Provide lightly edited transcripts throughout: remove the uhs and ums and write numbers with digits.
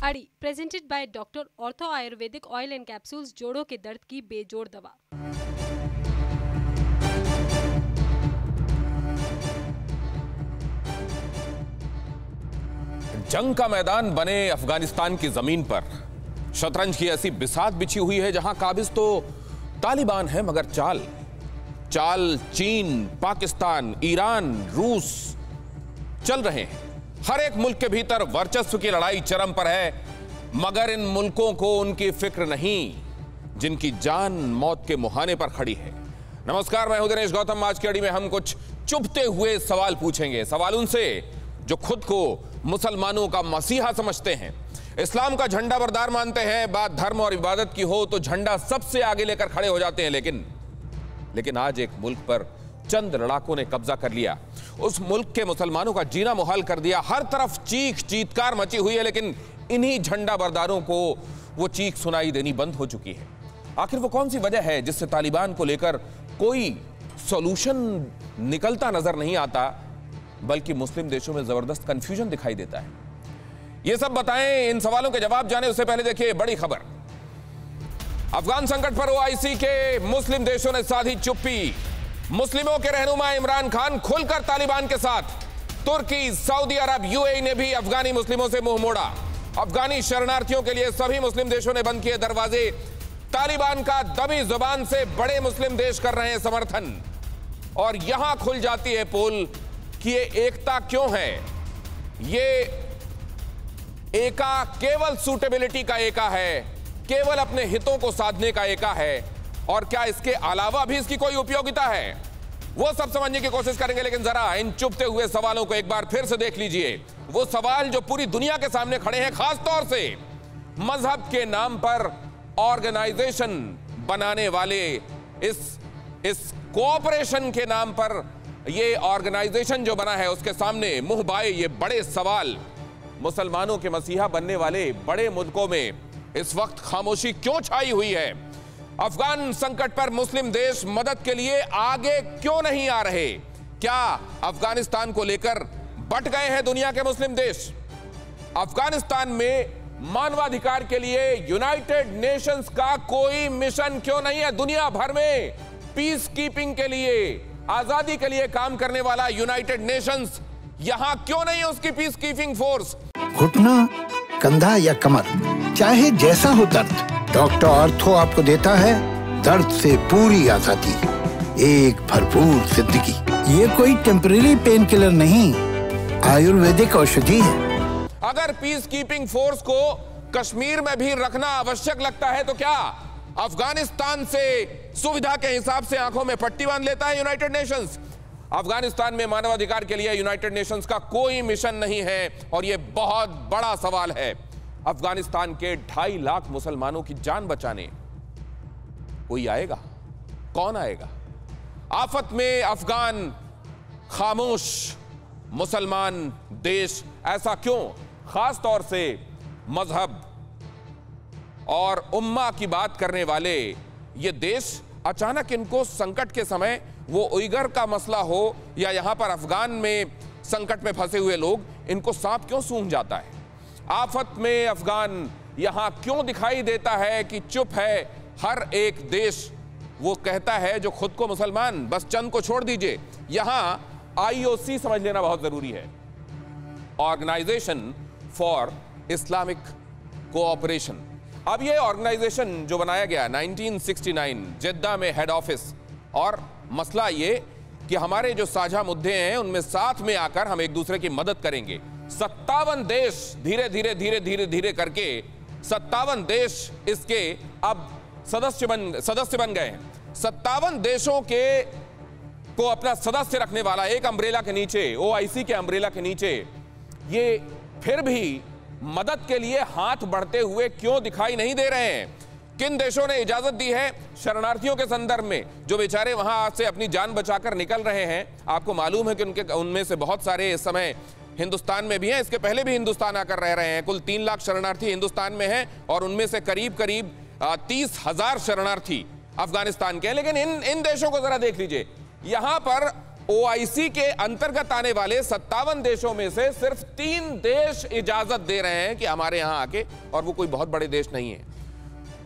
अड़ी presented by doctor ortho Ayurvedic oil and capsules, जोड़ों के दर्द की बेजोड़ दवा। जंग का मैदान बने अफगानिस्तान की जमीन पर शतरंज की ऐसी बिसात बिछी हुई है जहां काबिज तो तालिबान है, मगर चाल चीन, पाकिस्तान, ईरान, रूस चल रहे हैं। हर एक मुल्क के भीतर वर्चस्व की लड़ाई चरम पर है, मगर इन मुल्कों को उनकी फिक्र नहीं जिनकी जान मौत के मुहाने पर खड़ी है। नमस्कार, मैं हूं दिनेश गौतम। आज की अड़ी में हम कुछ चुभते हुए सवाल पूछेंगे, सवाल उनसे जो खुद को मुसलमानों का मसीहा समझते हैं, इस्लाम का झंडा बरदार मानते हैं। बात धर्म और इबादत की हो तो झंडा सबसे आगे लेकर खड़े हो जाते हैं। लेकिन आज एक मुल्क पर चंद लड़ाकों ने कब्जा कर लिया, उस मुल्क के मुसलमानों का जीना मुहाल कर दिया। हर तरफ चीत्कार मची हुई है, लेकिन इन्हीं झंडा बरदारों को वो चीख सुनाई देनी बंद हो चुकी है। आखिर वो कौन सी वजह है जिससे तालिबान को लेकर कोई सॉल्यूशन निकलता नजर नहीं आता, बल्कि मुस्लिम देशों में जबरदस्त कंफ्यूजन दिखाई देता है? ये सब बताएं। इन सवालों के जवाब जाने उससे पहले देखिए बड़ी खबर। अफगान संकट पर ओआईसी के मुस्लिम देशों ने साधी चुप्पी। मुस्लिमों के रहनुमा इमरान खान खुलकर तालिबान के साथ। तुर्की, सऊदी अरब, यूएई ने भी अफगानी मुस्लिमों से मुंह मोड़ा। अफगानी शरणार्थियों के लिए सभी मुस्लिम देशों ने बंद किए दरवाजे। तालिबान का दबी जुबान से बड़े मुस्लिम देश कर रहे हैं समर्थन। और यहां खुल जाती है पोल कि ये एकता क्यों है। ये एका केवल सूटेबिलिटी का एका है, केवल अपने हितों को साधने का एका है, और क्या इसके अलावा भी इसकी कोई उपयोगिता है? वो सब समझने की कोशिश करेंगे। लेकिन जरा इन चुभते हुए सवालों को एक बार फिर से देख लीजिए। वो सवाल जो पूरी दुनिया के सामने खड़े हैं, खास तौर से मजहब के नाम पर ऑर्गेनाइजेशन बनाने वाले इस कोऑपरेशन के नाम पर ये ऑर्गेनाइजेशन जो बना है, उसके सामने मुंह बाए ये बड़े सवाल। मुसलमानों के मसीहा बनने वाले बड़े मुल्कों में इस वक्त खामोशी क्यों छाई हुई है? अफगान संकट पर मुस्लिम देश मदद के लिए आगे क्यों नहीं आ रहे? क्या अफगानिस्तान को लेकर बट गए हैं दुनिया के मुस्लिम देश? अफगानिस्तान में मानवाधिकार के लिए यूनाइटेड नेशंस का कोई मिशन क्यों नहीं है? दुनिया भर में पीस कीपिंग के लिए, आजादी के लिए काम करने वाला यूनाइटेड नेशंस यहां क्यों नहीं है उसकी पीस कीपिंग फोर्स? घुटना, कंधा या कमर, चाहे जैसा हो दर्द, डॉक्टर ऑर्थो आपको देता है दर्द से पूरी आजादी, एक भरपूर जिंदगी। ये कोई टेम्परेरी पेन किलर नहीं, आयुर्वेदिक औषधि है। अगर पीस कीपिंग फोर्स को कश्मीर में भी रखना आवश्यक लगता है तो क्या अफगानिस्तान से सुविधा के हिसाब से आंखों में पट्टी बांध लेता है यूनाइटेड नेशंस? अफगानिस्तान में मानवाधिकार के लिए यूनाइटेड नेशंस का कोई मिशन नहीं है, और यह बहुत बड़ा सवाल है। अफगानिस्तान के 2.5 लाख मुसलमानों की जान बचाने कोई आएगा? कौन आएगा? आफत में अफगान, खामोश मुसलमान देश, ऐसा क्यों? खास तौर से मजहब और उम्मा की बात करने वाले ये देश अचानक इनको संकट के समय, वो उइगर का मसला हो या यहां पर अफगान में संकट में फंसे हुए लोग, इनको सांप क्यों सूंघ जाता है? आफत में अफगान यहां क्यों दिखाई देता है कि चुप है हर एक देश? वो कहता है जो खुद को मुसलमान, बस चंद को छोड़ दीजिए। यहां आईओसी समझ लेना बहुत जरूरी है, ऑर्गेनाइजेशन फॉर इस्लामिक कोऑपरेशन। अब ये ऑर्गेनाइजेशन जो बनाया गया 1969 जिद्दा में हेड ऑफिस, और मसला ये कि हमारे जो साझा मुद्दे हैं उनमें साथ में आकर हम एक दूसरे की मदद करेंगे। 57 देश धीरे धीरे करके 57 देश इसके अब सदस्य बन गए हैं। 57 देशों को अपना सदस्य रखने वाला एक अम्ब्रेला के नीचे, ओआईसी के अम्ब्रेला के नीचे, ये फिर भी मदद के लिए हाथ बढ़ते हुए क्यों दिखाई नहीं दे रहे हैं? किन देशों ने इजाजत दी है शरणार्थियों के संदर्भ में, जो बेचारे वहां से अपनी जान बचाकर निकल रहे हैं? आपको मालूम है कि उनमें से बहुत सारे इस समय हिंदुस्तान में भी हैं, इसके पहले भी हिंदुस्तान आकर रह रहे हैं। कुल 3 लाख शरणार्थी हिंदुस्तान में हैं, और उनमें से करीब 30,000 शरणार्थी अफगानिस्तान के हैं। लेकिन इन देशों को जरा देख लीजिए, यहां पर ओआईसी के अंतर्गत आने वाले 57 देशों में से सिर्फ 3 देश इजाजत दे रहे हैं कि हमारे यहां आके, और वो कोई बहुत बड़े देश नहीं है।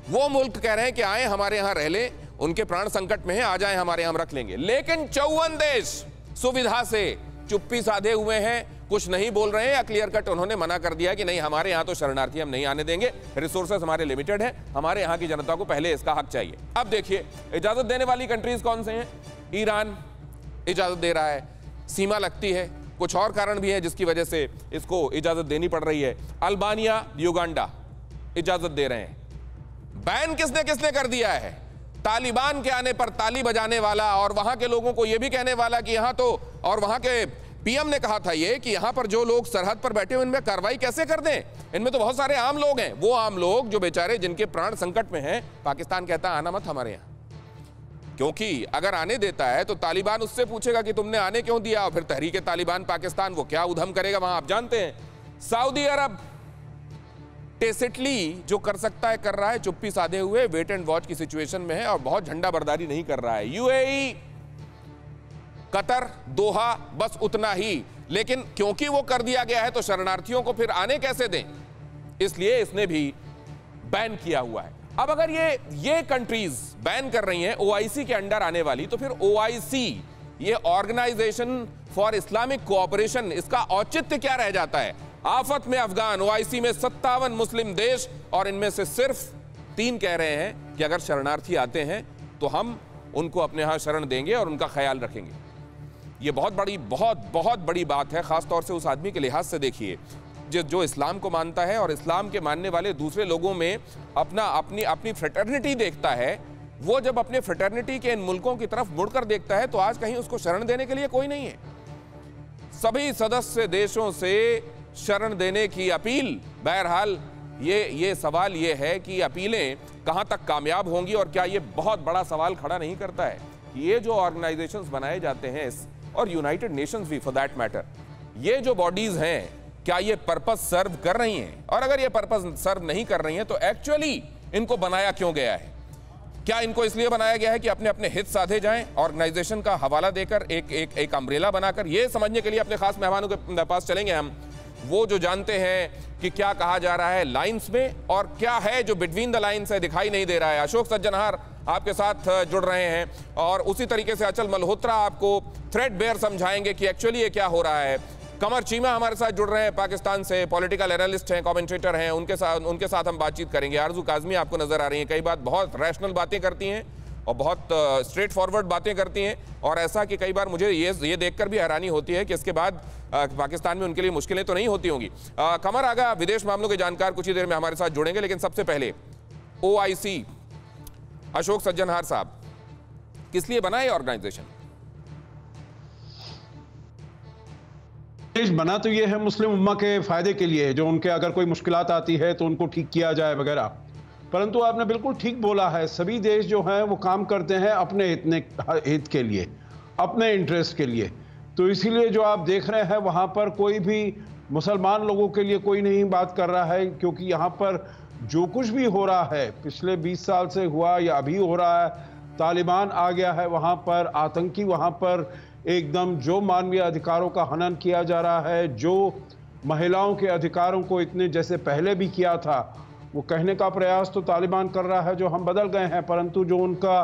वो मुल्क कह रहे हैं कि आए हमारे यहां रह ले, उनके प्राण संकट में है, आ जाए हमारे यहां हम रख लेंगे। लेकिन 54 देश सुविधा से चुप्पी साधे हुए हैं, कुछ नहीं बोल रहे हैं, या क्लियर कट उन्होंने मना कर दिया कि नहीं हमारे यहां तो शरणार्थी हम नहीं आने देंगे, रिसोर्सेस हमारे लिमिटेड है, हमारे यहां की जनता को पहले इसका हक चाहिए। अब देखिए इजाजत देने वाली कंट्रीज कौन से हैं। ईरान इजाजत दे रहा है, सीमा लगती है, कुछ और कारण भी है जिसकी वजह से इसको इजाजत देनी पड़ रही है। अल्बानिया, युगांडा इजाजत दे रहे हैं। बैन किसने किसने कर दिया है? तालिबान के आने पर ताली बजाने वाला और वहां के लोगों को यह भी कहने वाला कि यहां तो, और वहां के पीएम ने कहा था ये कि यहां पर जो लोग सरहद पर बैठे हुए इनमें कार्रवाई कैसे कर दें, इनमें तो बहुत सारे आम लोग हैं। वो आम लोग जो बेचारे जिनके प्राण संकट में हैं, पाकिस्तान कहता है आना मत हमारे यहां, क्योंकि अगर आने देता है तो तालिबान उससे पूछेगा कि तुमने आने क्यों दिया, और फिर तहरीके तालिबान पाकिस्तान वो क्या उधम करेगा वहां, आप जानते हैं। सऊदी अरब टेसिटली जो कर सकता है कर रहा है, चुप्पी साधे हुए वेट एंड वॉच की सिचुएशन में है और बहुत झंडा बरदारी नहीं कर रहा है। यूएई, कतर, दोहा, बस उतना ही। लेकिन क्योंकि वो कर दिया गया है तो शरणार्थियों को फिर आने कैसे दें, इसलिए इसने भी बैन किया हुआ है। अब अगर ये कंट्रीज बैन कर रही हैं ओआईसी के अंडर आने वाली, तो फिर ओआईसी, ये ऑर्गेनाइजेशन फॉर इस्लामिक कोऑपरेशन, इसका औचित्य क्या रह जाता है? आफत में अफगान, ओआईसी में 57 मुस्लिम देश, और इनमें से सिर्फ 3 कह रहे हैं कि अगर शरणार्थी आते हैं तो हम उनको अपने यहां शरण देंगे और उनका ख्याल रखेंगे। ये बहुत बड़ी बात है, खासतौर से उस आदमी के लिहाज से। देखिए जो इस्लाम को मानता है और इस्लाम के मानने वाले दूसरे लोगों में अपनी फ्रेटर्निटी देखता है, वो जब अपने फ्रेटर्निटी के इन मुल्कों की तरफ मुड़कर देखता है तो आज कहीं उसको शरण देने के लिए कोई नहीं है। सभी सदस्य देशों से शरण देने की अपील, बहरहाल ये सवाल ये है कि अपीलें कहां तक कामयाब होंगी, और क्या ये बहुत बड़ा सवाल खड़ा नहीं करता है कि ये जो ऑर्गेनाइजेशंस बनाए जाते हैं, और यूनाइटेड नेशंस भी फॉर दैट मैटर, ये जो बॉडीज हैं, क्या ये पर्पस सर्व कर रही हैं? और अगर ये पर्पस सर्व नहीं कर रही हैं तो एक्चुअली इनको बनाया क्यों गया है? क्या इनको इसलिए बनाया गया है कि अपने अपने हित साधे जाएं, ऑर्गेनाइजेशन का हवाला देकर एक अम्ब्रेला बनाकर? ये समझने के लिए अपने खास मेहमानों के पास चलेंगे हम, वो जो जानते हैं कि क्या कहा जा रहा है लाइंस में और क्या है जो बिटवीन द लाइंस है, दिखाई नहीं दे रहा है। अशोक सज्जनहार आपके साथ जुड़ रहे हैं, और उसी तरीके से अचल मल्होत्रा आपको थ्रेड बेयर समझाएंगे कि एक्चुअली ये क्या हो रहा है। कमर चीमा हमारे साथ जुड़ रहे हैं पाकिस्तान से, पॉलिटिकल एनालिस्ट हैं, कमेंटेटर हैं, उनके साथ हम बातचीत करेंगे। आरजू काजमी आपको नजर आ रही हैं, कई बार बहुत रैशनल बातें करती हैं और बहुत स्ट्रेट फॉरवर्ड बातें करती हैं, और ऐसा कि कई बार मुझे ये देखकर भी हैरानी होती है कि इसके बाद पाकिस्तान में उनके लिए मुश्किलें तो नहीं होती होंगी। कमर आगा विदेश मामलों के जानकार कुछ ही देर में हमारे साथ जुड़ेंगे, लेकिन सबसे पहले ओआईसी, अशोक सज्जनहार साहब, किस लिए बना ये ऑर्गेनाइजेशन? देश बना तो ये है मुस्लिम उम्मा के फायदे के लिए, जो उनके अगर कोई मुश्किलात आती है तो उनको ठीक किया जाए वगैरह। परंतु आपने बिल्कुल ठीक बोला है, सभी देश जो हैं वो काम करते हैं अपने हित के लिए, अपने इंटरेस्ट के लिए। तो इसीलिए जो आप देख रहे हैं वहाँ पर कोई भी मुसलमान लोगों के लिए कोई नहीं बात कर रहा है, क्योंकि यहाँ पर जो कुछ भी हो रहा है पिछले 20 साल से हुआ या अभी हो रहा है, तालिबान आ गया है वहाँ पर, आतंकी वहाँ पर एकदम जो मानवीय अधिकारों का हनन किया जा रहा है, जो महिलाओं के अधिकारों को इतने जैसे पहले भी किया था, वो कहने का प्रयास तो तालिबान कर रहा है जो हम बदल गए हैं, परंतु जो उनका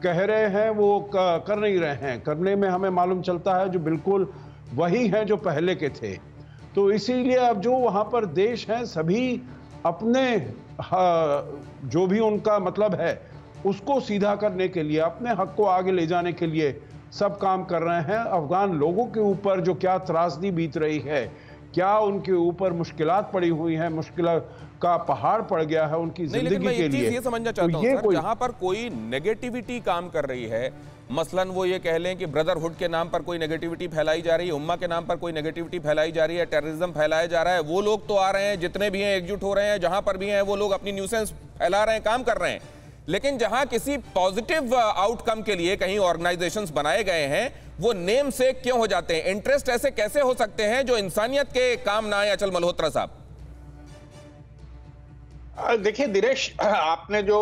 कह रहे हैं वो कर नहीं रहे हैं। करने में हमें मालूम चलता है जो बिल्कुल वही हैं जो पहले के थे। तो इसीलिए अब जो वहाँ पर देश हैं सभी अपने जो भी उनका मतलब है उसको सीधा करने के लिए, अपने हक को आगे ले जाने के लिए सब काम कर रहे हैं। अफगान लोगों के ऊपर जो क्या त्रासदी बीत रही है, क्या उनके ऊपर मुश्किलात पड़ी हुई हैं, मुश्किल का पहाड़ पड़ गया है उनकी जिंदगी के लिए। ये समझना चाहता हूं सर, जहां पर कोई नेगेटिविटी काम कर रही है, मसलन वो ये कह लें कि ब्रदरहुड के नाम पर कोई नेगेटिविटी फैलाई जा रही है, उम्मा के नाम पर कोई नेगेटिविटी फैलाई जा रही है, टेररिज्म फैलाया जा रहा है, वो लोग तो आ रहे हैं, जितने भी हैं एकजुट हो रहे हैं, जहां पर भी हैं वो लोग अपनी न्यूसेंस फैला रहे हैं, काम कर रहे हैं। लेकिन जहां किसी पॉजिटिव आउटकम के लिए कहीं ऑर्गेनाइजेशंस बनाए गए हैं, वो नेम से क्यों हो जाते हैं? इंटरेस्ट ऐसे कैसे हो सकते हैं जो इंसानियत के काम ना आए? अचल मल्होत्रा साहब, देखिए दिनेश, आपने जो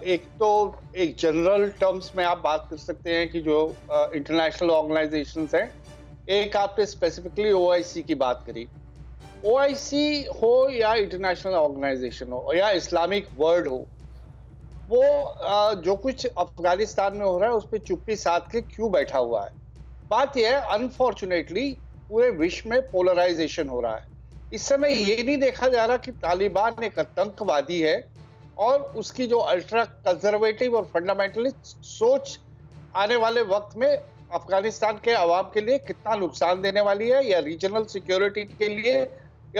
एक जनरल टर्म्स में आप बात कर सकते हैं कि जो इंटरनेशनल ऑर्गेनाइजेशंस हैं, एक आपने स्पेसिफिकली ओआईसी की बात करी। ओआईसी हो या इंटरनेशनल ऑर्गेनाइजेशन हो या इस्लामिक वर्ल्ड हो, वो जो कुछ अफगानिस्तान में हो रहा है उस पर चुप्पी साध के क्यों बैठा हुआ है? बात यह है, अनफॉर्चुनेटली पूरे विश्व में पोलराइजेशन हो रहा है। इस समय ये नहीं देखा जा रहा कि तालिबान एक आतंकवादी है और उसकी जो अल्ट्रा कंजर्वेटिव और फंडामेंटलिस्ट सोच आने वाले वक्त में अफगानिस्तान के अवाम के लिए कितना नुकसान देने वाली है, या रीजनल सिक्योरिटी के लिए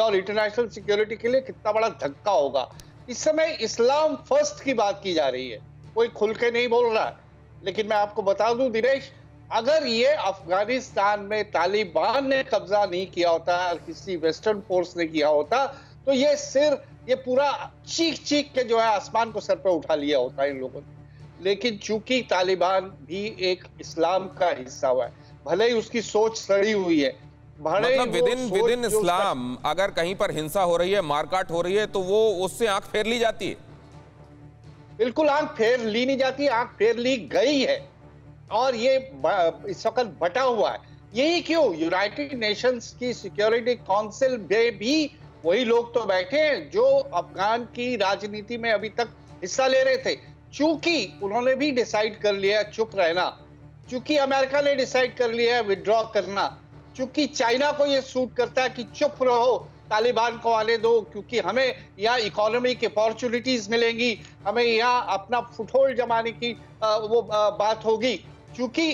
और इंटरनेशनल सिक्योरिटी के लिए कितना बड़ा धक्का होगा। इस समय इस्लाम फर्स्ट की बात की जा रही है, कोई खुल के नहीं बोल रहा है। लेकिन मैं आपको बता दूं दिनेश, अगर ये अफगानिस्तान में तालिबान ने कब्जा नहीं किया होता और किसी वेस्टर्न फोर्स ने किया होता, तो ये पूरा चीख चीख के जो है आसमान को सर पे उठा लिया होता इन लोगों ने। लेकिन चूंकि तालिबान भी एक इस्लाम का हिस्सा हुआ है, भले ही उसकी सोच सड़ी हुई है, मतलब विदिन इस्लाम अगर कहीं पर हिंसा हो रही है, मारकाट हो रही है, तो वो उससे आंख फेर ली जाती है। बिल्कुल आंख फेर ली नहीं जाती, आंख फेर ली गई है और ये इस वक्त बटा हुआ है। यही क्यों यूनाइटेड नेशंस की सिक्योरिटी काउंसिल में भी वही लोग तो बैठे हैं जो अफगान की राजनीति में अभी तक हिस्सा ले रहे थे। चूंकि उन्होंने भी डिसाइड कर लिया चुप रहना, चूंकि अमेरिका ने डिसाइड कर लिया है विड्रॉ करना, चूंकि चाइना को यह सूट करता है कि चुप रहो, तालिबान को आने दो, क्योंकि हमें यहाँ इकोनॉमिक अपॉर्चुनिटीज मिलेंगी, हमें यहाँ अपना फुटहोल्ड जमाने की बात होगी। चूंकि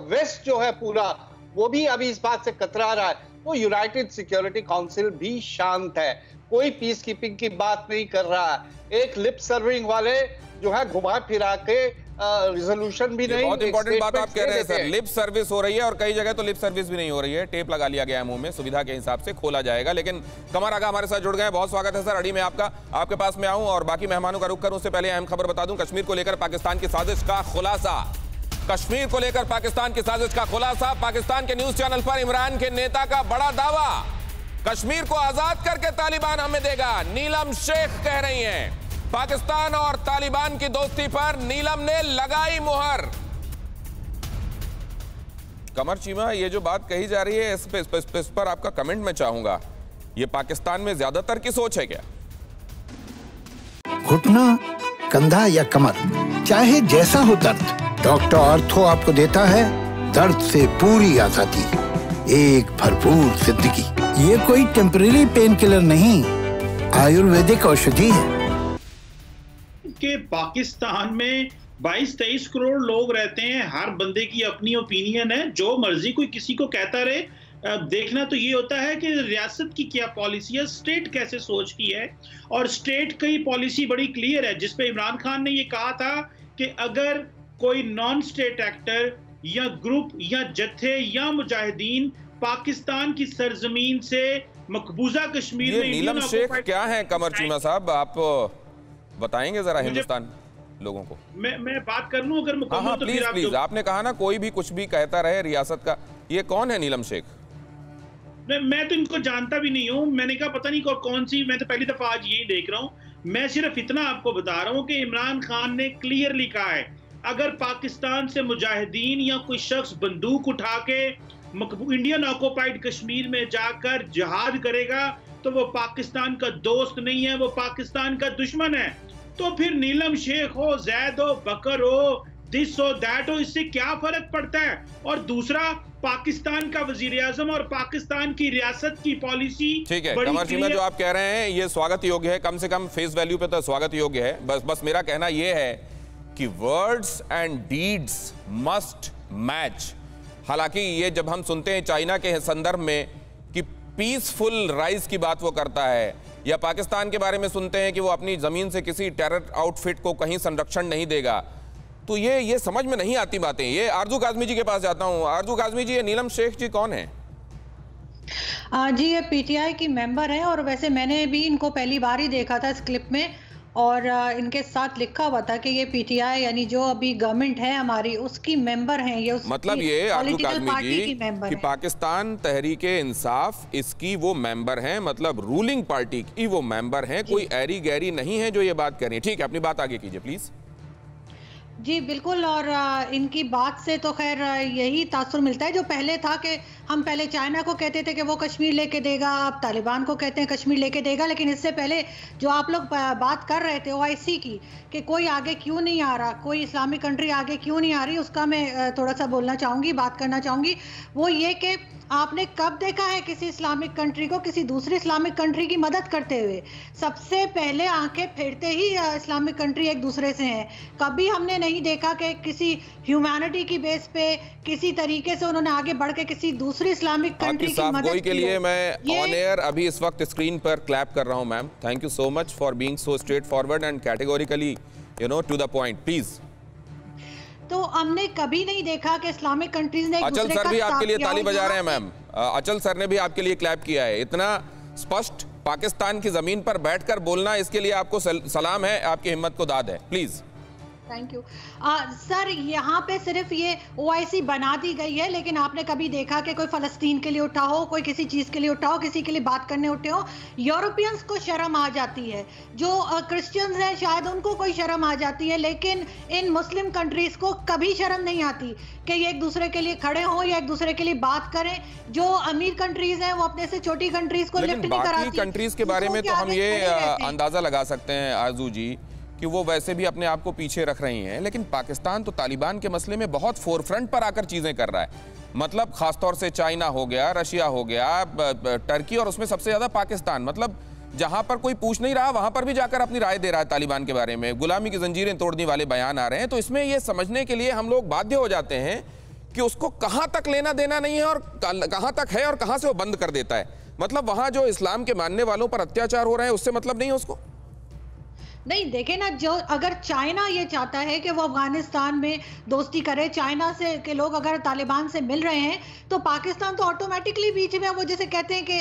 वेस्ट जो है पूरा वो भी अभी इस बात से कतरा रहा है, तो यूनाइटेड सिक्योरिटी काउंसिल भी शांत है, कोई पीस कीपिंग की बात नहीं कर रहा है। एक लिप सर्विंग वाले जो है घुमा फिरा के रिजोल्यूशन भी नहीं। बहुत इंपॉर्टेंट बात आप कह रहे हैं सर, लिप सर्विस हो रही है और कई जगह तो लिप सर्विस भी नहीं हो रही है, टेप लगा लिया गया है मुंह में, सुविधा के हिसाब से खोला जाएगा। लेकिन कमर आगा हमारे साथ जुड़ गए, बहुत स्वागत है सर। अड़ी में आपके पास में आऊं और बाकी मेहमानों का रुख करूं, उससे पहले अहम खबर बता दूं, कश्मीर को लेकर पाकिस्तान की साजिश का खुलासा। कश्मीर को लेकर पाकिस्तान की साजिश का खुलासा। पाकिस्तान के न्यूज चैनल पर इमरान के नेता का बड़ा दावा, कश्मीर को आजाद करके तालिबान हमें देगा। नीलम शेख कह रही हैं पाकिस्तान और तालिबान की दोस्ती पर नीलम ने लगाई मुहर। कमर चीमा, ये जो बात कही जा रही है इस पर आपका कमेंट मैं चाहूंगा, ये पाकिस्तान में ज्यादातर की सोच है क्या? घुटना, कंधा या कमर, चाहे जैसा हो दर्द, डॉक्टर ऑर्थो आपको देता है दर्द से पूरी आजादी, एक भरपूर जिंदगी। ये कोई टेम्परेरी पेन किलर नहीं, आयुर्वेदिक औषधि है। कि पाकिस्तान में 22-23 करोड़ लोग रहते हैं, हर बंदे की अपनी ओपिनियन है, जो मर्जी कोई किसी को कहता रहे। देखना तो ये होता है कि रियासत की क्या पॉलिसी है, स्टेट कैसे सोचती है, और स्टेट की पॉलिसी बड़ी क्लियर है, जिसपे इमरान खान ने ये कहा था कि अगर कोई नॉन स्टेट एक्टर या ग्रुप या जत्थे या मुजाहिदीन पाकिस्तान की सरजमीन से मकबूजा कश्मीर में। नीलम शेख क्या है कमर चीमा साहब, आप बताएंगे जरा हिंदुस्तान लोगों को? मैं बात कर लूं अगर मुकम्मल? हाँ, प्लीज प्लीज। आपने कहा ना कोई भी कुछ भी कहता रहे रियासत का, ये कौन है नीलम शेख? मैं तो इनको जानता भी नहीं हूं, मैंने कहा पता नहीं कौन सी, मैं तो पहली दफा आज यही देख रहा हूं। मैं सिर्फ इतना आपको बता रहा हूं कि इमरान खान ने क्लियरली कहा है, अगर पाकिस्तान से मुजाहिदीन या कोई शख्स बंदूक उठा के इंडियन ऑक्युपाइड कश्मीर में जाकर जिहाद करेगा तो वो पाकिस्तान का दोस्त नहीं है, वो पाकिस्तान का दुश्मन है। तो फिर नीलम शेख हो, जैद हो, बकर हो, दिस हो, दैट हो, इससे क्या फर्क पड़ता है? और दूसरा, पाकिस्तान का वजीर आजम और पाकिस्तान की रियासत की पॉलिसी, ठीक है कमर चीमा, जो आप कह रहे हैं ये स्वागत योग्य है, कम से कम फेस वैल्यू पे तो स्वागत योग्य है। बस मेरा कहना यह है कि words and deeds must match. हालांकि ये जब हम सुनते हैं चाइना के संदर्भ में कि पीसफुल राइज की बात वो करता है, या पाकिस्तान के बारे में सुनते हैं कि वो अपनी जमीन से किसी टेरर आउटफिट को कहीं संरक्षण नहीं देगा, तो ये समझ में नहीं आती बातें। ये आरजू काज़मी जी के पास जाता हूं। आरजू काज़मी जी, ये नीलम शेख जी कौन है? जी, ये पीटीआई की मेंबर है और वैसे मैंने भी इनको पहली बार ही देखा था इस क्लिप में, और इनके साथ लिखा हुआ था कि ये पीटीआई यानी जो अभी गवर्नमेंट है हमारी उसकी मेंबर हैं, ये मतलब ये आरजू काज़मी जी कि है। पाकिस्तान तहरीके इंसाफ इसकी वो मेंबर हैं, मतलब रूलिंग पार्टी की वो मेंबर हैं, कोई ऐरी गैरी नहीं है जो ये बात कर रही है। ठीक है, अपनी बात आगे कीजिए प्लीज। जी बिल्कुल, और इनकी बात से तो खैर यही तासुर मिलता है जो पहले था कि हम पहले चाइना को कहते थे कि वो कश्मीर लेके देगा, अब तालिबान को कहते हैं कश्मीर लेके देगा, लेकिन इससे पहले जो आप लोग बात कर रहे थे ओआईसी की कि कोई आगे क्यों नहीं आ रहा, कोई इस्लामिक कंट्री आगे क्यों नहीं आ रही, उसका मैं थोड़ा सा बोलना चाहूँगी, बात करना चाहूँगी। वो ये कि आपने कब देखा है किसी इस्लामिक कंट्री को किसी दूसरी इस्लामिक कंट्री की मदद करते हुए? सबसे पहले आंखें फेरते ही इस्लामिक कंट्री एक दूसरे से हैं। कभी हमने नहीं देखा कि किसी ह्यूमैनिटी की बेस पे किसी तरीके से उन्होंने आगे बढ़ के किसी दूसरी इस्लामिक कंट्री की मदद के लिए मैं ऑन एयर अभी इस वक्त स्क्रीन पर क्लैप कर रहा हूं ma'am. Thank you so much for being so straightforward and categorically to the point please. तो हमने कभी नहीं देखा कि इस्लामिक कंट्रीज ने अचल सर भी आपके लिए ताली बजा रहे हैं मैम। अचल सर ने भी आपके लिए क्लैप किया है। इतना स्पष्ट पाकिस्तान की जमीन पर बैठकर बोलना, इसके लिए आपको सलाम है, आपकी हिम्मत को दाद है। प्लीज। Thank you sir. यहाँ पे सिर्फ ये ओआईसी बना दी गई है, लेकिन आपने कभी देखा कि कोई फलस्तीन के लिए उठा हो, कोई किसी चीज़ के लिए उठा हो, किसी के लिए बात करने उठे हो? यूरोपियंस को शर्म आ जाती है, जो क्रिश्चियंस हैं शायद उनको कोई शर्म आ जाती है, लेकिन इन मुस्लिम कंट्रीज को कभी शर्म नहीं आती कि ये एक दूसरे के लिए खड़े हों या एक दूसरे के लिए बात करें। जो अमीर कंट्रीज हैं वो अपने से छोटी कंट्रीज को लिफ्ट नहीं कराती। कंट्रीज के बारे में तो हम ये अंदाजा लगा सकते हैं आरजू जी कि वो वैसे भी अपने आप को पीछे रख रही हैं, लेकिन पाकिस्तान तो तालिबान के मसले में बहुत फोरफ्रंट पर आकर चीजें कर रहा है। मतलब खासतौर से चाइना हो गया, रशिया हो गया, टर्की, और उसमें सबसे ज्यादा पाकिस्तान। मतलब जहां पर कोई पूछ नहीं रहा वहां पर भी जाकर अपनी राय दे रहा है तालिबान के बारे में। गुलामी की जंजीरें तोड़ने वाले बयान आ रहे हैं। तो इसमें यह समझने के लिए हम लोग बाध्य हो जाते हैं कि उसको कहां तक लेना देना नहीं है और कहां तक है और कहां से वो बंद कर देता है। मतलब वहां जो इस्लाम के मानने वालों पर अत्याचार हो रहे हैं उससे मतलब नहीं है उसको। नहीं देखे ना, जो अगर चाइना ये चाहता है कि वो अफगानिस्तान में दोस्ती करे, चाइना से के लोग अगर तालिबान से मिल रहे हैं तो पाकिस्तान तो ऑटोमेटिकली बीच में वो जैसे कहते हैं कि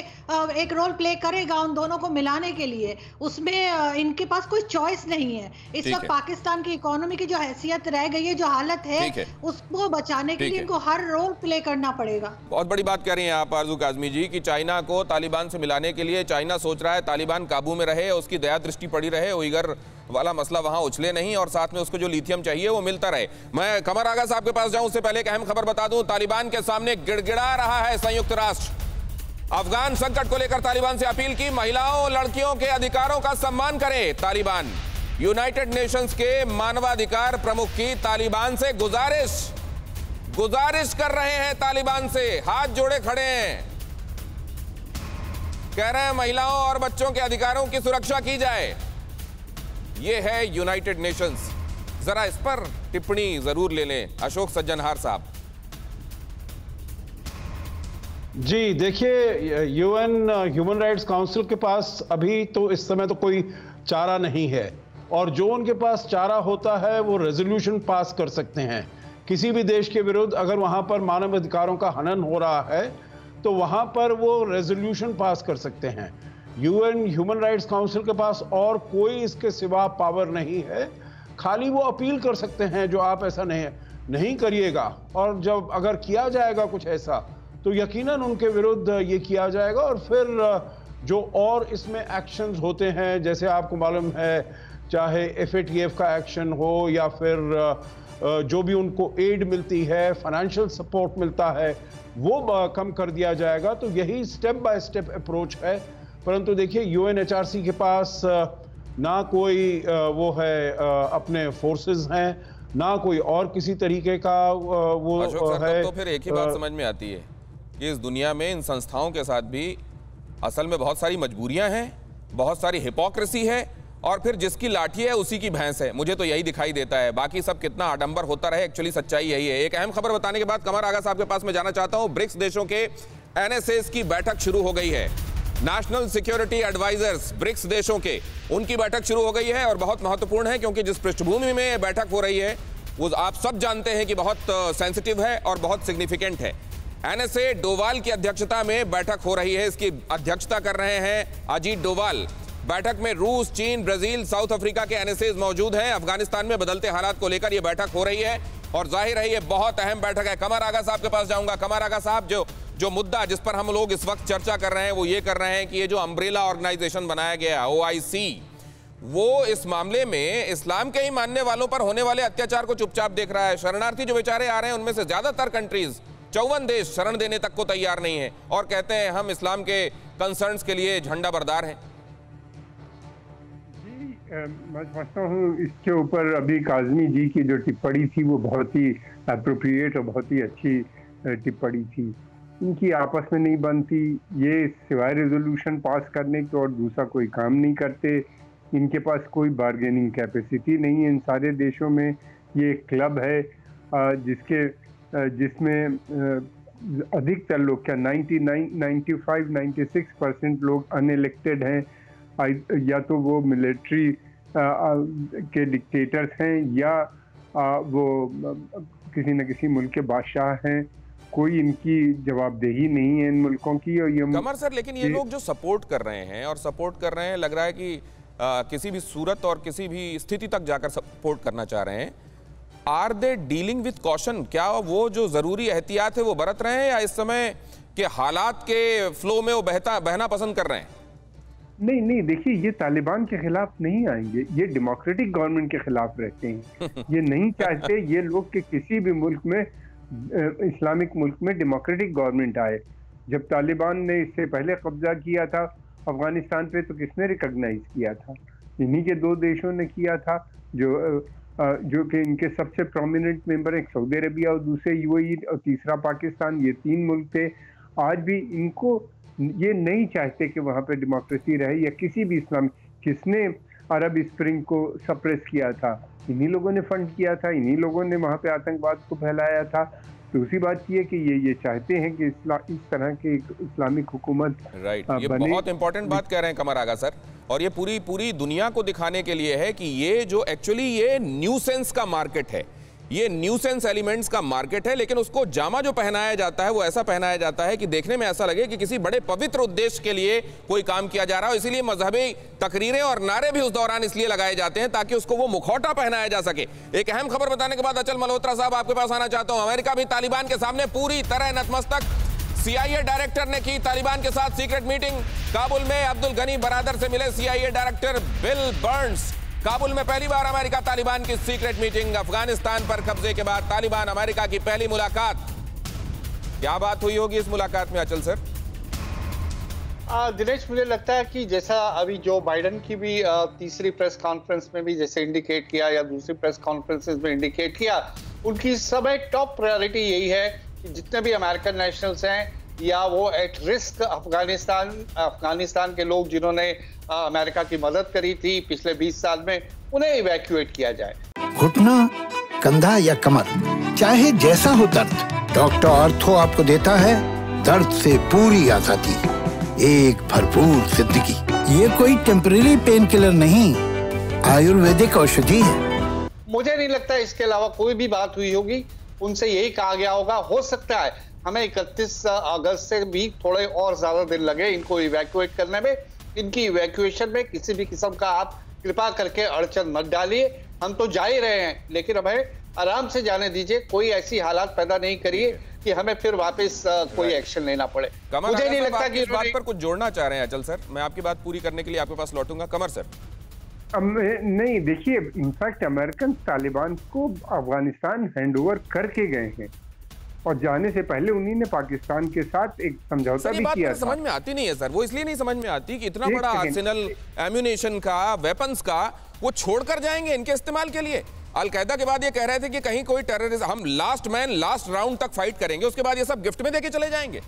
एक रोल प्ले करेगा उन दोनों को मिलाने के लिए। उसमें इनके पास कोई चॉइस नहीं है। इस वक्त पाकिस्तान की इकोनॉमी की जो हैसियत रह गई है, जो हालत है, उसको बचाने के लिए इनको हर रोल प्ले करना पड़ेगा। बहुत बड़ी बात कह रही हैं आप आरजू काज़मी जी कि चाइना को तालिबान से मिलाने के लिए चाइना सोच रहा है तालिबान काबू में रहे, उसकी दया दृष्टि पड़ी रहे, उइगर वाला मसला वहां उछले नहीं, और साथ में उसको जो लिथियम चाहिए वो मिलता रहे। मैं कमर आगा साहब के पास जाऊं उससे पहले एक अहम खबर बता दूं। तालिबान के सामने गिड़गिड़ा रहा है संयुक्त राष्ट्र। अफगान संकट को लेकर तालिबान से अपील की, महिलाओं और लड़कियों के अधिकारों का सम्मान करे तालिबान। यूनाइटेड नेशंस के मानवाधिकार प्रमुख की तालिबान से गुजारिश कर रहे हैं, तालिबान से हाथ जोड़े खड़े हैं, कह रहे हैं महिलाओं और बच्चों के अधिकारों की सुरक्षा की जाए। ये है यूनाइटेड नेशंस। जरा इस पर टिप्पणी जरूर ले लें अशोक सज्जनहार साहब। जी देखिए, यूएन ह्यूमन राइट्स काउंसिल के पास अभी तो इस समय तो कोई चारा नहीं है, और जो उनके पास चारा होता है वो रेजोल्यूशन पास कर सकते हैं। किसी भी देश के विरुद्ध अगर वहां पर मानव अधिकारों का हनन हो रहा है तो वहां पर वो रेजोल्यूशन पास कर सकते हैं। यूएन ह्यूमन राइट्स काउंसिल के पास और कोई इसके सिवा पावर नहीं है। खाली वो अपील कर सकते हैं जो आप ऐसा नहीं करिएगा, और जब अगर किया जाएगा कुछ ऐसा तो यकीनन उनके विरुद्ध ये किया जाएगा। और फिर जो और इसमें एक्शंस होते हैं, जैसे आपको मालूम है, चाहे FATF का एक्शन हो या फिर जो भी उनको एड मिलती है, फाइनेंशियल सपोर्ट मिलता है, वो कम कर दिया जाएगा। तो यही स्टेप बाय स्टेप अप्रोच है। परंतु देखिए, UNHRC के पास ना कोई वो है अपने फोर्सेस हैं, ना कोई और किसी तरीके का वो है। तो फिर एक ही बात समझ में आती है कि इस दुनिया में इन संस्थाओं के साथ भी असल में बहुत सारी मजबूरियां हैं, बहुत सारी हिपोक्रेसी है, और फिर जिसकी लाठी है उसी की भैंस है। मुझे तो यही दिखाई देता है। बाकी सब कितना आडंबर होता रहे, एक्चुअली सच्चाई यही है। एक अहम खबर बताने के बाद कमर आगा साहब के पास मैं जाना चाहता हूं। ब्रिक्स देशों के NSAs की बैठक शुरू हो गई है। नेशनल सिक्योरिटी एडवाइजर्स ब्रिक्स देशों के, उनकी बैठक शुरू हो गई है, और बहुत महत्वपूर्ण है क्योंकि जिस पृष्ठभूमि में बैठक हो रही है वो आप सब जानते हैं कि बहुत सेंसिटिव है और बहुत सिग्निफिकेंट है। NSA डोवाल की अध्यक्षता में बैठक हो रही है। इसकी अध्यक्षता कर रहे हैं अजीत डोवाल। बैठक में रूस, चीन, ब्राजील, साउथ अफ्रीका के एनएसएज मौजूद हैं। अफगानिस्तान में बदलते हालात को लेकर यह बैठक हो रही है और जाहिर है ये बहुत अहम बैठक है। कमर आगा साहब के पास जाऊंगा। कमर आगा साहब, जो मुद्दा जिस पर हम लोग इस वक्त चर्चा कर रहे हैं वो ये कर रहे हैं कि ये जो अम्ब्रेला ऑर्गेनाइजेशन बनाया गया OIC, वो इस मामले में इस्लाम के ही मानने वालों पर होने वाले अत्याचार को चुपचाप देख रहा है। शरणार्थी जो बेचारे आ रहे हैं उनमें से ज्यादातर कंट्रीज, 54 देश शरण देने तक को तैयार नहीं है और कहते हैं हम इस्लाम के कंसर्न्स के लिए झंडा बरदार हैं। मैं समझता हूँ इसके ऊपर अभी काज़मी जी की जो टिप्पणी थी वो बहुत ही एप्रोप्रिएट और बहुत ही अच्छी टिप्पणी थी। इनकी आपस में नहीं बनती, ये सिवाय रेजोल्यूशन पास करने के और दूसरा कोई काम नहीं करते। इनके पास कोई बार्गेनिंग कैपेसिटी नहीं है इन सारे देशों में। ये एक क्लब है जिसमें अधिकतर लोग, क्या 95-96% लोग अनइलेक्टेड हैं, या तो वो मिलिट्री के डिक्टेटर्स हैं या वो किसी न किसी मुल्क के बादशाह हैं। कोई इनकी जवाबदेही नहीं है इन मुल्कों की। और ये कमर सर, लेकिन ये लोग जो सपोर्ट कर रहे हैं और सपोर्ट कर रहे हैं, लग रहा है कि किसी भी सूरत और किसी भी स्थिति तक जाकर सपोर्ट करना चाह रहे हैं। Are they dealing with caution? क्या वो जो जरूरी एहतियात है वो बरत रहे हैं या इस समय के हालात के फ्लो में वो बहना पसंद कर रहे हैं? नहीं, देखिए, ये तालिबान के खिलाफ नहीं आएंगे, ये डेमोक्रेटिक गवर्नमेंट के खिलाफ रहते हैं। ये नहीं चाहते ये लोग कि किसी भी मुल्क में, इस्लामिक मुल्क में डेमोक्रेटिक गवर्नमेंट आए। जब तालिबान ने इससे पहले कब्जा किया था अफगानिस्तान पे तो किसने रिकॉग्नाइज किया था? इन्हीं के 2 देशों ने किया था, जो कि इनके सबसे प्रोमिनेंट मेंबर, एक सऊदी अरबिया और दूसरे UAE और तीसरा पाकिस्तान। ये 3 मुल्क थे। आज भी इनको ये नहीं चाहते कि वहाँ पे डेमोक्रेसी रहे या किसी भी इस्लाम। किसने अरब स्प्रिंग को सप्रेस किया था? इन्हीं लोगों ने फंड किया था, इन्हीं लोगों ने वहाँ पे आतंकवाद को फैलाया था। दूसरी बात ये कि ये चाहते हैं कि इस तरह की इस्लामिक हुकूमत राइट। ये बहुत इंपॉर्टेंट बात कह रहे हैं कमर आगा सर, और ये पूरी दुनिया को दिखाने के लिए है कि ये जो एक्चुअली ये न्यूसेंस का मार्केट है, ये न्यूसेंस एलिमेंट्स का मार्केट है, लेकिन उसको जामा जो पहनाया जाता है वो ऐसा पहनाया जाता है कि देखने में ऐसा लगे कि किसी बड़े पवित्र उद्देश्य के लिए कोई काम किया जा रहा हो। इसीलिए मजहबी तकरीरें और नारे भी उस दौरान इसलिए लगाए जाते हैं ताकि उसको वो मुखौटा पहनाया जा सके। एक अहम खबर बताने के बाद अचल मल्होत्रा साहब आपके पास आना चाहता हूं। अमेरिका भी तालिबान के सामने पूरी तरह नतमस्तक। CIA डायरेक्टर ने की तालिबान के साथ सीक्रेट मीटिंग। काबुल में अब्दुल गनी बरादर से मिले CIA director bill Burns. Kabul में पहली बार अमेरिका तालिबान की सीक्रेट मीटिंग। अफगानिस्तान पर कब्जे के बाद तालिबान अमेरिका की पहली मुलाकात। क्या बात हुई होगी इस मुलाकात में अचल सर? दिनेश, मुझे लगता है कि जैसा अभी जो बाइडेन की भी तीसरी प्रेस कॉन्फ्रेंस में भी जैसे इंडिकेट किया या दूसरी प्रेस कॉन्फ्रेंसेस में इंडिकेट किया, उनकी समय टॉप प्रायोरिटी यही है कि जितने भी अमेरिकन नेशनल्स हैं या वो एट रिस्क अफगानिस्तान के लोग जिन्होंने अमेरिका की मदद करी थी पिछले 20 साल में, उन्हें इवैक्यूएट किया जाए। घुटना, कंधा या कमर, चाहे जैसा हो दर्द, डॉक्टर ऑर्थो आपको देता है दर्द से पूरी आजादी, एक भरपूर जिंदगी। ये कोई टेम्परेरी पेन किलर नहीं, आयुर्वेदिक औषधि है। मुझे नहीं लगता इसके अलावा कोई भी बात हुई होगी। उनसे यही कहा गया होगा, हो सकता है हमें 31 अगस्त से भी थोड़े और ज्यादा दिन लगे इनको इवैक्यूएट करने में। इनकी इवैक्यूएशन में किसी भी किस्म का आप कृपा करके अड़चन मत डालिए। हम तो जा ही रहे हैं, लेकिन हमें आराम से जाने दीजिए। कोई ऐसी हालात पैदा नहीं करिए कि हमें फिर वापस कोई एक्शन लेना पड़े। मुझे नहीं लगता कि इस बात पर कुछ जोड़ना चाह रहे हैं अचल सर। मैं आपकी बात पूरी करने के लिए आपके पास लौटूंगा। कमर सर। नहीं, देखिए, इनफैक्ट अमेरिकन तालिबान को अफगानिस्तान हैंडओवर करके गए हैं और जाने से पहले उन्हीं ने पाकिस्तान के साथ एक समझौता भी किया था। समझ में आती नहीं है सर, वो इसलिए नहीं समझ में आती कि इतना बड़ा आर्सेनल एम्यूनेशन का, वेपन्स का वो छोड़कर जाएंगे इनके इस्तेमाल के लिए। अलकायदा के बाद ये कह रहे थे कि कहीं कोई टेररिस्ट, हम लास्ट मैन लास्ट राउंड तक फाइट करेंगे, उसके बाद ये सब गिफ्ट में देके चले जाएंगे।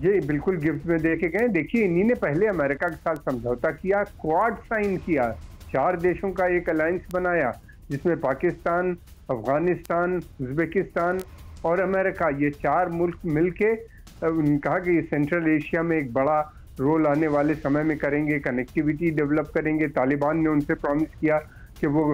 ये बिल्कुल गिफ्ट में देके गए। देखिए, इन्हीं ने पहले अमेरिका के साथ समझौता किया, क्वाड साइन किया, 4 देशों का एक अलायंस बनाया जिसमें पाकिस्तान, अफगानिस्तान, उज्बेकिस्तान और अमेरिका, ये 4 मुल्क मिलके कहा कि ये सेंट्रल एशिया में एक बड़ा रोल आने वाले समय में करेंगे, कनेक्टिविटी डेवलप करेंगे। तालिबान ने उनसे प्रॉमिस किया कि वो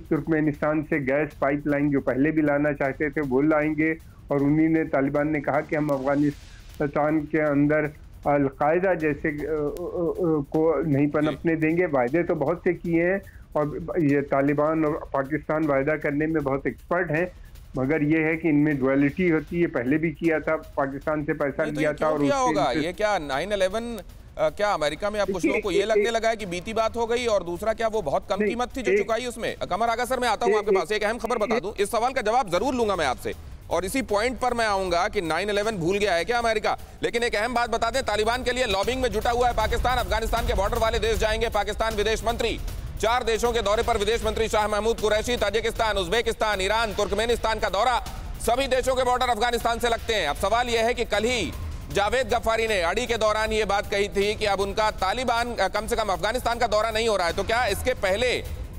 तुर्कमेनिस्तान से गैस पाइपलाइन जो पहले भी लाना चाहते थे वो लाएंगे, और उन्हीं ने, तालिबान ने कहा कि हम अफगानिस्तान के अंदर अलकायदा जैसे को नहीं पनपने देंगे। वायदे तो बहुत से किए हैं और ये तालिबान और पाकिस्तान वायदा करने में बहुत एक्सपर्ट हैं, मगर ये है कि इनमें डुअलिटी होती है। पहले भी किया था, पाकिस्तान से पैसा लिया था। और क्या होगा ये, क्या 9/11 क्या अमेरिका में अब कुछ लोगों को ये लगने लगा है कि बीती बात हो गई, और दूसरा क्या वो बहुत कम कीमत थी जो चुकाई उसमें? कमर आगा सर, मैं आता हूं आपके पास, एक अहम खबर बता दूं, इस सवाल का जवाब जरूर लूंगा मैं आपसे और इसी पॉइंट पर मैं आऊंगा कि 9/11 भूल गया है क्या अमेरिका। लेकिन एक अहम बात बता दें, तालिबान के लिए लॉबिंग में जुटा हुआ है पाकिस्तान। अफगानिस्तान के बॉर्डर वाले देश जाएंगे पाकिस्तान विदेश मंत्री। 4 देशों के दौरे पर विदेश मंत्री Shah Mahmood Qureshi, Tajikistan, Uzbekistan, Iran, Turkmenistan का दौरा। सभी देशों के बॉर्डर अफगानिस्तान से लगते हैं। अब सवाल यह है कि कल ही जावेद गफ्फारी ने अड़ी के दौरान ये बात कही थी कि अब उनका तालिबान कम से कम अफगानिस्तान का दौरा नहीं हो रहा है, तो क्या इसके पहले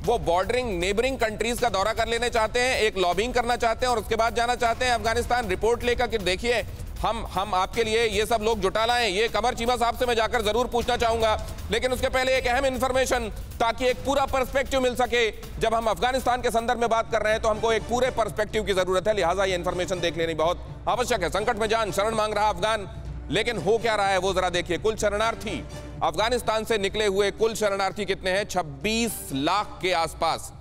वो बॉर्डरिंग नेबरिंग कंट्रीज का दौरा कर लेने चाहते हैं, एक लॉबिंग करना चाहते हैं और उसके बाद जाना चाहते हैं अफगानिस्तान रिपोर्ट लेकर कि देखिए हम आपके लिए ये सब लोग जुटा लाएं? ये कमर चीमा साहब से मैं जाकर जरूर पूछना चाहूंगा, लेकिन उसके पहले एक अहम इंफॉर्मेशन, ताकि एक पूरा पर्सपेक्टिव मिल सके। जब हम अफगानिस्तान के संदर्भ में बात कर रहे हैं तो हमको एक पूरे पर्सपेक्टिव की जरूरत है, लिहाजा ये इंफॉर्मेशन देख लेनी बहुत आवश्यक है। संकट में जान, शरण मांग रहा अफगान, लेकिन हो क्या रहा है वो जरा देखिए। कुल शरणार्थी अफगानिस्तान से निकले हुए कुल शरणार्थी कितने हैं? 26 लाख के आसपास।